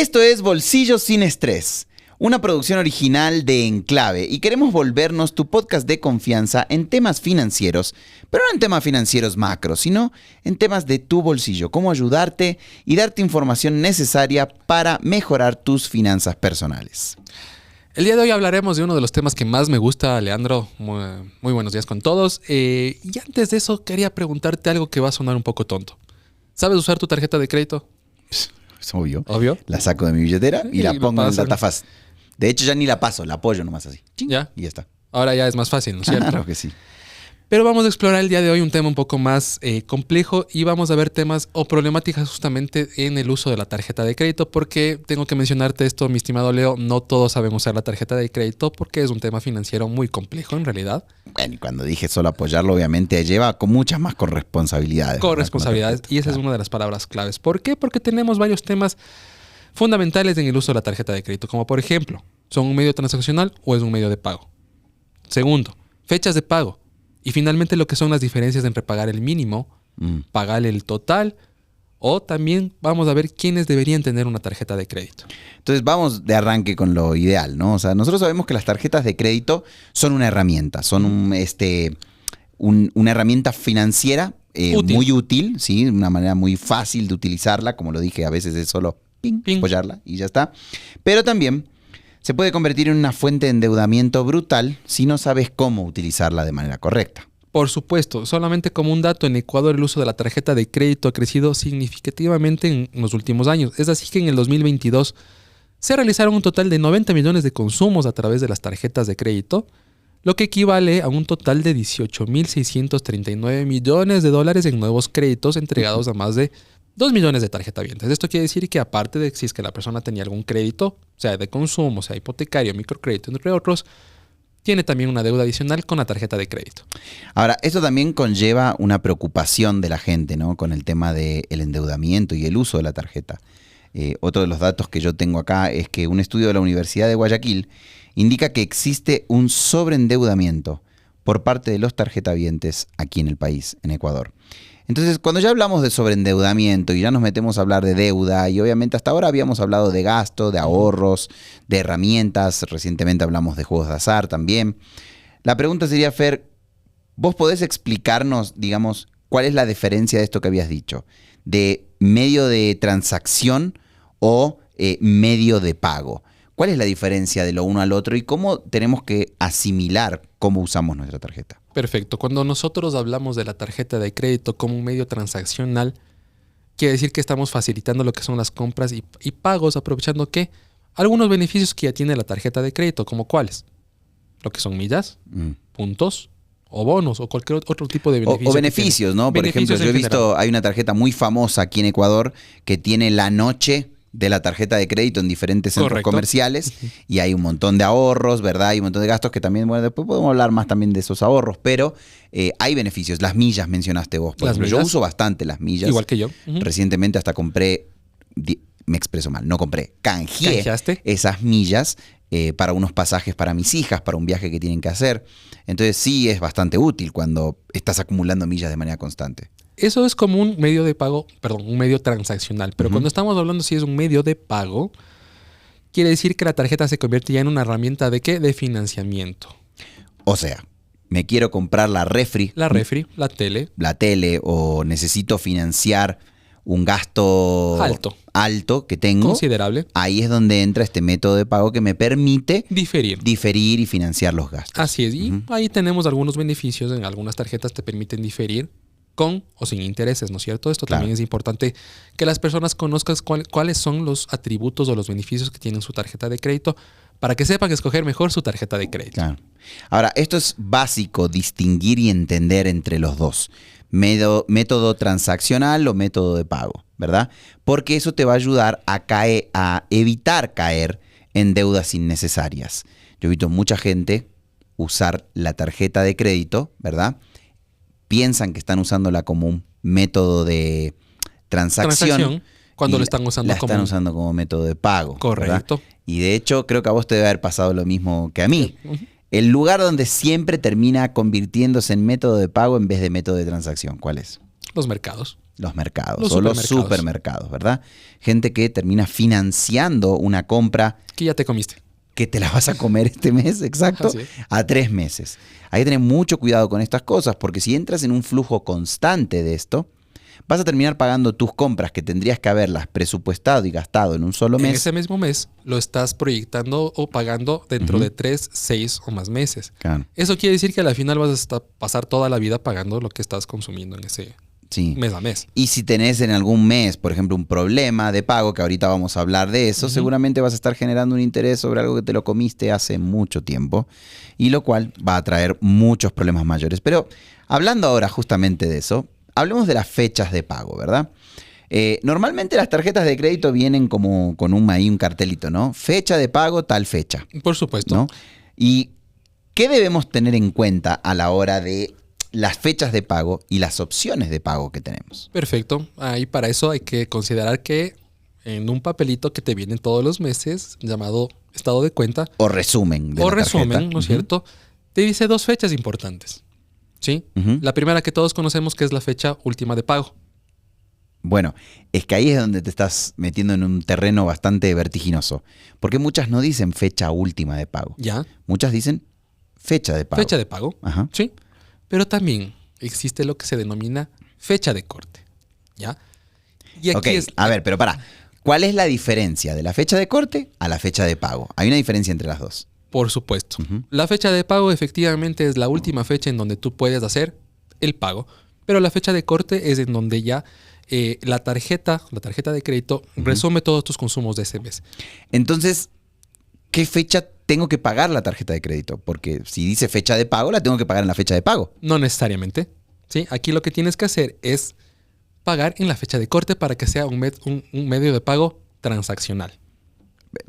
Esto es Bolsillos sin Estrés, una producción original de Enclave, y queremos volvernos tu podcast de confianza en temas financieros, pero no en temas financieros macros, sino en temas de tu bolsillo, cómo ayudarte y darte información necesaria para mejorar tus finanzas personales. El día de hoy hablaremos de uno de los temas que más me gusta, Leandro. Muy buenos días con todos. Y antes de eso, quería preguntarte algo que va a sonar un poco tonto. ¿Sabes usar tu tarjeta de crédito? Es obvio. ¿Obvio? La saco de mi billetera y la pongo en el paso. DataFast. De hecho, ya ni la paso, la apoyo nomás así. ¿Ya? Y ya está. Ahora ya es más fácil, ¿no es cierto? Claro que sí. Pero vamos a explorar el día de hoy un tema un poco más complejo y vamos a ver temas o problemáticas justamente en el uso de la tarjeta de crédito, porque tengo que mencionarte esto, mi estimado Leo, no todos saben usar la tarjeta de crédito porque es un tema financiero muy complejo en realidad. Bueno, y cuando dije solo apoyarlo, obviamente lleva con muchas más corresponsabilidades. Corresponsabilidades, y esa es una de las palabras claves. ¿Por qué? Porque tenemos varios temas fundamentales en el uso de la tarjeta de crédito, como por ejemplo, ¿son un medio transaccional o es un medio de pago? Segundo, fechas de pago. Y finalmente lo que son las diferencias entre pagar el mínimo, pagar el total, o también vamos a ver quiénes deberían tener una tarjeta de crédito. Entonces vamos de arranque con lo ideal, ¿no? O sea, nosotros sabemos que las tarjetas de crédito son una herramienta, son una herramienta financiera muy útil, ¿sí? Una manera muy fácil de utilizarla, como lo dije, a veces es solo apoyarla y ya está. Pero también se puede convertir en una fuente de endeudamiento brutal si no sabes cómo utilizarla de manera correcta. Por supuesto, solamente como un dato, en Ecuador el uso de la tarjeta de crédito ha crecido significativamente en los últimos años. Es así que en el 2022 se realizaron un total de 90 millones de consumos a través de las tarjetas de crédito, lo que equivale a un total de 18.639 millones de dólares en nuevos créditos entregados a más de 2 millones de tarjetavientes. Esto quiere decir que aparte de si es que la persona tenía algún crédito, sea de consumo, sea hipotecario, microcrédito, entre otros, tiene también una deuda adicional con la tarjeta de crédito. Ahora, esto también conlleva una preocupación de la gente, ¿no? Con el tema del endeudamiento y el uso de la tarjeta. Otro de los datos que yo tengo acá es que un estudio de la Universidad de Guayaquil indica que existe un sobreendeudamiento por parte de los tarjetavientes aquí en el país, en Ecuador. Entonces, cuando ya hablamos de sobreendeudamiento y ya nos metemos a hablar de deuda, y obviamente hasta ahora habíamos hablado de gasto, de ahorros, de herramientas, recientemente hablamos de juegos de azar también. La pregunta sería, Fer, ¿vos podés explicarnos, digamos, cuál es la diferencia de esto que habías dicho? ¿De medio de transacción o medio de pago? ¿Cuál es la diferencia de lo uno al otro y cómo tenemos que asimilar cómo usamos nuestra tarjeta? Perfecto. Cuando nosotros hablamos de la tarjeta de crédito como un medio transaccional, quiere decir que estamos facilitando lo que son las compras y pagos, aprovechando que algunos beneficios que ya tiene la tarjeta de crédito, como cuáles, lo que son millas, puntos o bonos o cualquier otro tipo de beneficios. O beneficios, ¿no? Por ejemplo, yo he visto, hay una tarjeta muy famosa aquí en Ecuador que tiene la noche de la tarjeta de crédito en diferentes centros comerciales y hay un montón de ahorros, ¿verdad? Hay un montón de gastos que también, bueno, después podemos hablar más también de esos ahorros, pero hay beneficios. Las millas mencionaste vos, por ejemplo. Yo uso bastante las millas. Igual que yo. Recientemente hasta compré, me expreso mal, no compré, canjeé esas millas para unos pasajes para mis hijas, para un viaje que tienen que hacer. Entonces sí es bastante útil cuando estás acumulando millas de manera constante. Eso es como un medio de pago, un medio transaccional. Pero cuando estamos hablando si es un medio de pago, quiere decir que la tarjeta se convierte ya en una herramienta ¿de qué? De financiamiento. O sea, me quiero comprar la refri. La refri, la tele, o necesito financiar un gasto alto que tengo. Considerable. Ahí es donde entra este método de pago que me permite diferir y financiar los gastos. Así es. Y ahí tenemos algunos beneficios. En algunas tarjetas te permiten diferir con o sin intereses, ¿no es cierto? Esto también es importante que las personas conozcan cuáles son los atributos o los beneficios que tienen su tarjeta de crédito para que sepan escoger mejor su tarjeta de crédito. Claro. Ahora, esto es básico, distinguir y entender entre los dos. Método transaccional o método de pago, ¿verdad? Porque eso te va a ayudar a evitar caer en deudas innecesarias. Yo he visto mucha gente usar la tarjeta de crédito, ¿verdad? Piensan que están usándola como un método de transacción cuando lo están usando como método de pago. Correcto. ¿Verdad? Y de hecho creo que a vos te debe haber pasado lo mismo que a mí. El lugar donde siempre termina convirtiéndose en método de pago en vez de método de transacción, ¿cuál es? Los mercados. Los mercados Los o los supermercados. supermercados, ¿verdad? Gente que termina financiando una compra Que ya te comiste. que te la vas a comer este mes, exacto, Así es. a 3 meses. Hay que tener mucho cuidado con estas cosas, porque si entras en un flujo constante de esto, vas a terminar pagando tus compras que tendrías que haberlas presupuestado y gastado en un solo En mes. ese mismo mes lo estás proyectando o pagando dentro Ujú. de 3, 6 o más meses. Claro, Eso quiere decir que al final vas a pasar toda la vida pagando lo que estás consumiendo en ese sí. mes a mes. Y si tenés en algún mes, por ejemplo, un problema de pago, que ahorita vamos a hablar de eso, Ujú. seguramente vas a estar generando un interés sobre algo que te lo comiste hace mucho tiempo, y lo cual va a traer muchos problemas mayores. Pero hablando ahora justamente de eso, hablemos de las fechas de pago, ¿verdad? Normalmente las tarjetas de crédito vienen como con un cartelito, ¿no? Fecha de pago, tal fecha, Por supuesto. ¿no? ¿Y qué debemos tener en cuenta a la hora de las fechas de pago y las opciones de pago que tenemos? Perfecto. Ahí para eso hay que considerar que en un papelito que te viene todos los meses, llamado estado de cuenta, O resumen de o la tarjeta. resumen, ¿no es Ujú. cierto? Te dice 2 fechas importantes. ¿Sí? Ujú. La primera que todos conocemos, que es la fecha última de pago. Bueno, es que ahí es donde te estás metiendo en un terreno bastante vertiginoso. Porque muchas no dicen fecha última de pago. ¿Ya? Muchas dicen fecha de pago. Fecha de pago. Ajá. Sí. Pero también existe lo que se denomina fecha de corte. ¿Ya? Y aquí Ok, a ver, pero pará. ¿Cuál es la diferencia de la fecha de corte a la fecha de pago? Hay una diferencia entre las dos. Por supuesto. Ujú. La fecha de pago efectivamente es la última fecha en donde tú puedes hacer el pago, pero la fecha de corte es en donde ya la tarjeta de crédito resume todos tus consumos de ese mes. Entonces, ¿qué fecha tengo que pagar la tarjeta de crédito? Porque si dice fecha de pago, la tengo que pagar en la fecha de pago. No necesariamente. ¿Sí? Aquí lo que tienes que hacer es pagar en la fecha de corte para que sea un medio de pago transaccional.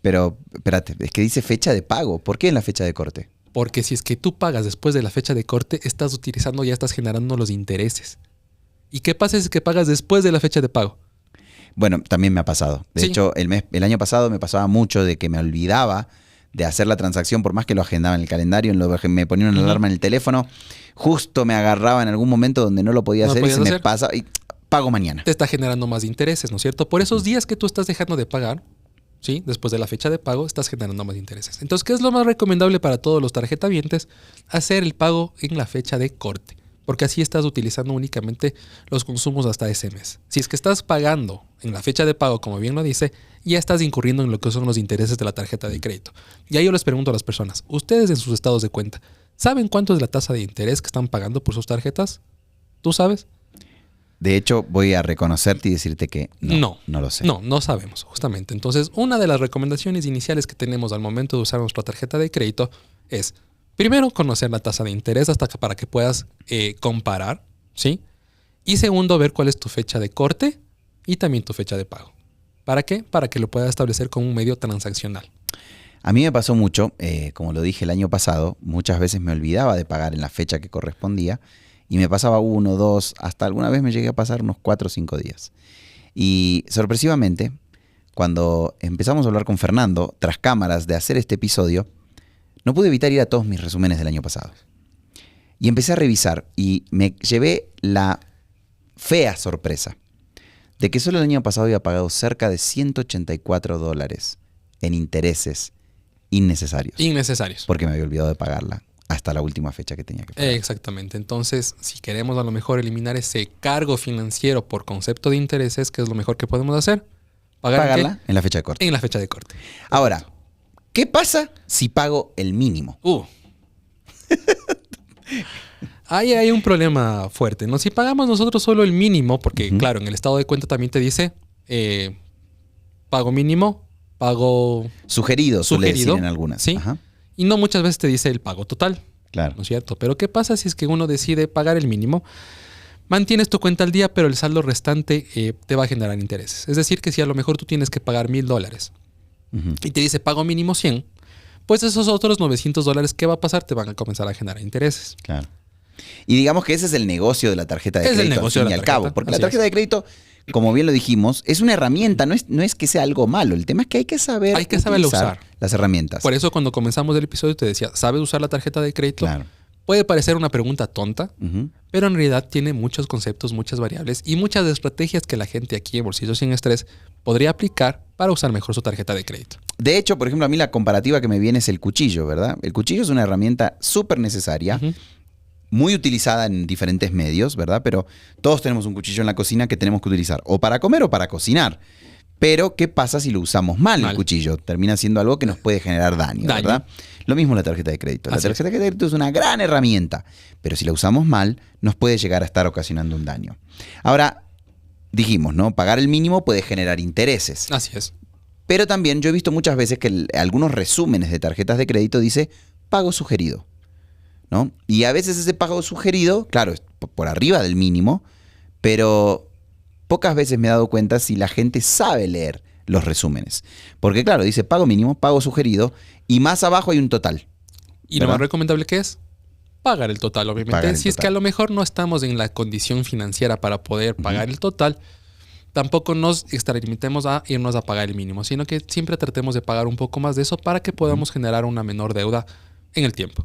Pero, espérate, es que dice fecha de pago. ¿Por qué en la fecha de corte? Porque si es que tú pagas después de la fecha de corte, ya estás generando los intereses. ¿Y qué pasa si es que pagas después de la fecha de pago? Bueno, también me ha pasado. De Sí. hecho, el año pasado me pasaba mucho de que me olvidaba de hacer la transacción, por más que lo agendaba en el calendario, me ponía una Ujú. alarma en el teléfono, justo me agarraba en algún momento donde no lo podía No hacer y podías se me hacer. pasa y pago mañana. Te está generando más intereses, ¿no es cierto? Por esos días que tú estás dejando de pagar, ¿sí? Después de la fecha de pago, estás generando más intereses. Entonces, ¿qué es lo más recomendable para todos los tarjetavientes? Hacer el pago en la fecha de corte, porque así estás utilizando únicamente los consumos hasta ese mes. Si es que estás pagando en la fecha de pago, como bien lo dice, ya estás incurriendo en lo que son los intereses de la tarjeta de crédito. Y ahí yo les pregunto a las personas, ustedes en sus estados de cuenta, ¿saben cuánto es la tasa de interés que están pagando por sus tarjetas? ¿Tú sabes? De hecho, voy a reconocerte y decirte que no lo sé. No sabemos, justamente. Entonces, una de las recomendaciones iniciales que tenemos al momento de usar nuestra tarjeta de crédito es, primero, conocer la tasa de interés para que puedas comparar, ¿sí? Y segundo, ver cuál es tu fecha de corte y también tu fecha de pago. ¿Para qué? Para que lo puedas establecer como un medio transaccional. A mí me pasó mucho, como lo dije el año pasado, muchas veces me olvidaba de pagar en la fecha que correspondía y me pasaba 1, 2, hasta alguna vez me llegué a pasar unos 4 o 5 días. Y sorpresivamente, cuando empezamos a hablar con Fernando, tras cámaras, de hacer este episodio, no pude evitar ir a todos mis resúmenes del año pasado. Y empecé a revisar y me llevé la fea sorpresa de que solo el año pasado había pagado cerca de $184 en intereses innecesarios. Innecesarios. Porque me había olvidado de pagarla hasta la última fecha que tenía que pagar. Exactamente. Entonces, si queremos a lo mejor eliminar ese cargo financiero por concepto de intereses, ¿qué es lo mejor que podemos hacer? Pagarla en la fecha de corte. En la fecha de corte. Ahora, ¿qué pasa si pago el mínimo? Ahí hay un problema fuerte, ¿no? Si pagamos nosotros solo el mínimo, porque Ujú. claro, en el estado de cuenta también te dice pago mínimo, pago Sugerido, suele sugerido, decir en algunas. ¿sí? Ajá, Y no muchas veces te dice el pago total, claro. ¿no es cierto? Pero ¿qué pasa si es que uno decide pagar el mínimo? Mantienes tu cuenta al día, pero el saldo restante te va a generar intereses. Es decir, que si a lo mejor tú tienes que pagar $1,000 Ujú. y te dice pago mínimo 100, pues esos otros $900, ¿qué va a pasar? Te van a comenzar a generar intereses. Claro. Y digamos que ese es el negocio de la tarjeta de Es el crédito, negocio al fin de y la al cabo. tarjeta, Porque la así tarjeta de crédito, como bien lo dijimos, es una herramienta, no es que sea algo malo. El tema es que hay que saber Hay que saberlo utilizar usar. las herramientas. Por eso cuando comenzamos el episodio te decía, ¿sabes usar la tarjeta de crédito? Claro. Puede parecer una pregunta tonta, Ujú. pero en realidad tiene muchos conceptos, muchas variables y muchas estrategias que la gente aquí en Bolsillos Sin Estrés podría aplicar para usar mejor su tarjeta de crédito. De hecho, por ejemplo, a mí la comparativa que me viene es el cuchillo, ¿verdad? El cuchillo es una herramienta súper necesaria, Ujú. muy utilizada en diferentes medios, ¿verdad? Pero todos tenemos un cuchillo en la cocina que tenemos que utilizar o para comer o para cocinar. Pero, ¿qué pasa si lo usamos mal, el cuchillo? Termina siendo algo que nos puede generar daño, ¿verdad? Lo mismo la tarjeta de crédito. La Así tarjeta de crédito es una gran herramienta, pero si la usamos mal, nos puede llegar a estar ocasionando un daño. Ahora, dijimos, ¿no? Pagar el mínimo puede generar intereses. Así es. Pero también yo he visto muchas veces que algunos resúmenes de tarjetas de crédito dice pago sugerido, ¿no? Y a veces ese pago sugerido, claro, es por arriba del mínimo, pero pocas veces me he dado cuenta si la gente sabe leer los resúmenes. Porque claro, dice pago mínimo, pago sugerido, y más abajo hay un total. Y ¿verdad? lo más recomendable que es pagar el total, obviamente. Pagar el Si es que total. a lo mejor no estamos en la condición financiera para poder pagar el total, tampoco nos extralimitemos a irnos a pagar el mínimo, sino que siempre tratemos de pagar un poco más de eso para que podamos generar una menor deuda en el tiempo.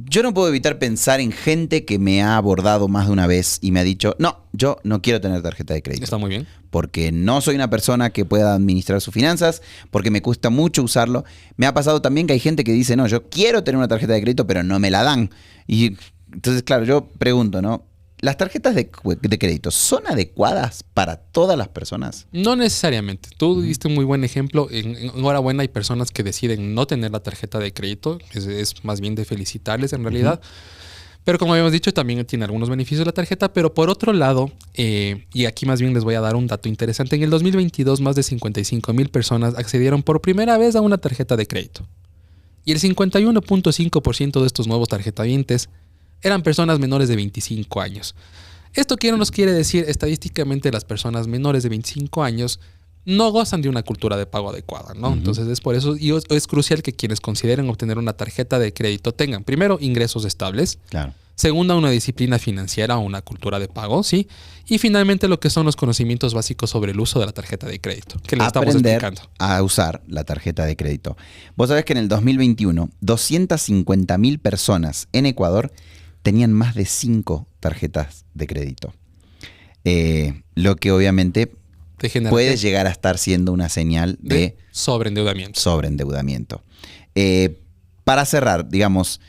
Yo no puedo evitar pensar en gente que me ha abordado más de una vez y me ha dicho, no, yo no quiero tener tarjeta de crédito. Está muy bien. Porque no soy una persona que pueda administrar sus finanzas, porque me cuesta mucho usarlo. Me ha pasado también que hay gente que dice, no, yo quiero tener una tarjeta de crédito, pero no me la dan. Y entonces, claro, yo pregunto, ¿no? ¿Las tarjetas de crédito son adecuadas para todas las personas? No necesariamente. Tú diste un muy buen ejemplo. Enhorabuena, hay personas que deciden no tener la tarjeta de crédito. Es más bien de felicitarles en realidad. Pero como habíamos dicho, también tiene algunos beneficios la tarjeta. Pero por otro lado, y aquí más bien les voy a dar un dato interesante. En el 2022, más de 55,000 personas accedieron por primera vez a una tarjeta de crédito. Y el 51.5% de estos nuevos tarjetavientes eran personas menores de 25 años. Esto nos quiere decir, estadísticamente, las personas menores de 25 años no gozan de una cultura de pago adecuada, ¿no? Entonces es por eso, y es crucial que quienes consideren obtener una tarjeta de crédito tengan, primero, ingresos estables. Claro. Segunda, una disciplina financiera o una cultura de pago, ¿sí? Y finalmente, lo que son los conocimientos básicos sobre el uso de la tarjeta de crédito, que les estamos Aprender explicando. a usar la tarjeta de crédito. Vos sabés que en el 2021, 250,000 personas en Ecuador tenían más de 5 tarjetas de crédito. Lo que obviamente Te genera puede llegar a estar siendo una señal de sobreendeudamiento. sobreendeudamiento. Para cerrar, digamos,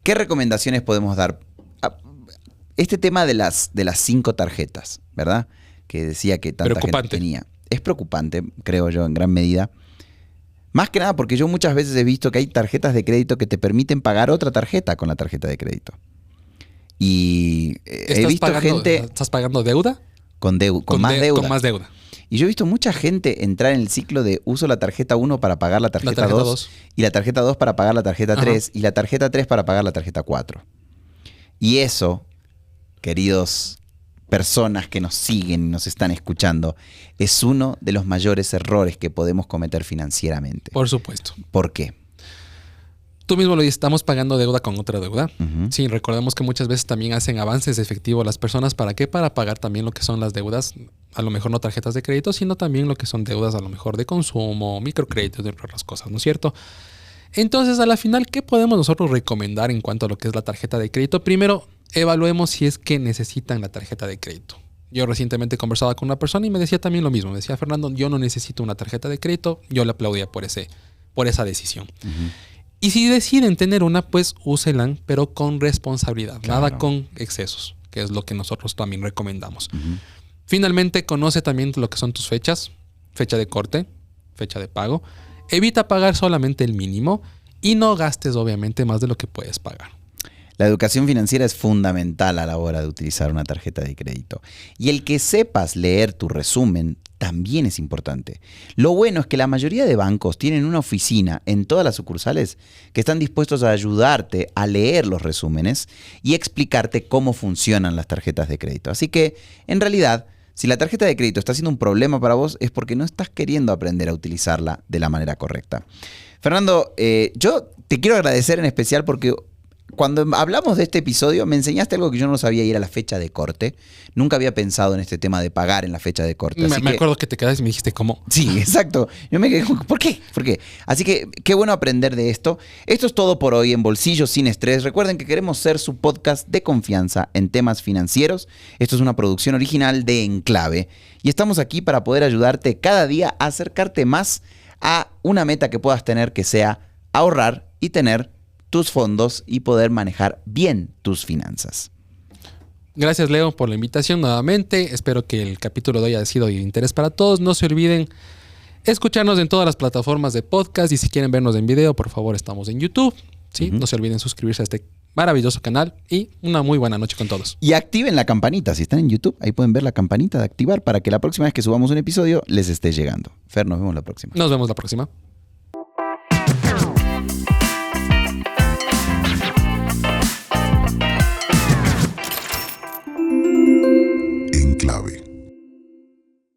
¿qué recomendaciones podemos dar? Este tema de las 5 tarjetas, ¿verdad? Que decía que tanta gente tenía. Es preocupante, creo yo, en gran medida. Más que nada porque yo muchas veces he visto que hay tarjetas de crédito que te permiten pagar otra tarjeta con la tarjeta de crédito. Y he visto gente... ¿Estás pagando deuda? Con más deuda. Con más deuda. Y yo he visto mucha gente entrar en el ciclo de uso la tarjeta 1 para pagar la tarjeta 2 y la tarjeta 2 para pagar la tarjeta 3 y la tarjeta 3 para pagar la tarjeta 4. Y eso, queridos personas que nos siguen y nos están escuchando, es uno de los mayores errores que podemos cometer financieramente. Por supuesto. ¿Por qué? Tú mismo lo dices, estamos pagando deuda con otra deuda. Ujú. Sí, recordemos que muchas veces también hacen avances de efectivo las personas. ¿Para qué? Para pagar también lo que son las deudas, a lo mejor no tarjetas de crédito, sino también lo que son deudas a lo mejor de consumo, microcréditos, entre otras cosas, ¿no es cierto? Entonces, a la final, ¿qué podemos nosotros recomendar en cuanto a lo que es la tarjeta de crédito? Primero, evaluemos si es que necesitan la tarjeta de crédito. Yo recientemente conversaba con una persona y me decía también lo mismo. Me decía, Fernando, yo no necesito una tarjeta de crédito. Yo le aplaudía por esa decisión. Ujú. Y si deciden tener una, pues úsenla, pero con responsabilidad, Claro. nada con excesos, que es lo que nosotros también recomendamos. Ujú. Finalmente, conoce también lo que son tus fechas, fecha de corte, fecha de pago. Evita pagar solamente el mínimo y no gastes obviamente más de lo que puedes pagar. La educación financiera es fundamental a la hora de utilizar una tarjeta de crédito. Y el que sepas leer tu resumen también es importante. Lo bueno es que la mayoría de bancos tienen una oficina en todas las sucursales que están dispuestos a ayudarte a leer los resúmenes y explicarte cómo funcionan las tarjetas de crédito. Así que, en realidad, si la tarjeta de crédito está siendo un problema para vos, es porque no estás queriendo aprender a utilizarla de la manera correcta. Fernando, yo te quiero agradecer en especial porque cuando hablamos de este episodio, me enseñaste algo que yo no sabía, ir a la fecha de corte. Nunca había pensado en este tema de pagar en la fecha de corte. Me acuerdo que te quedaste y me dijiste, ¿cómo? Sí, exacto. Yo me quedé como, ¿por qué? ¿Por qué? Así que qué bueno aprender de esto. Esto es todo por hoy en Bolsillo Sin Estrés. Recuerden que queremos ser su podcast de confianza en temas financieros. Esto es una producción original de Enclave. Y estamos aquí para poder ayudarte cada día a acercarte más a una meta que puedas tener, que sea ahorrar y tener tus fondos y poder manejar bien tus finanzas. Gracias, Leo, por la invitación nuevamente. Espero que el capítulo de hoy haya sido de interés para todos. No se olviden escucharnos en todas las plataformas de podcast y si quieren vernos en video, por favor, estamos en YouTube. ¿Sí? No se olviden suscribirse a este maravilloso canal y una muy buena noche con todos. Y activen la campanita. Si están en YouTube, ahí pueden ver la campanita de activar para que la próxima vez que subamos un episodio les esté llegando. Fer, nos vemos la próxima. Nos vemos la próxima.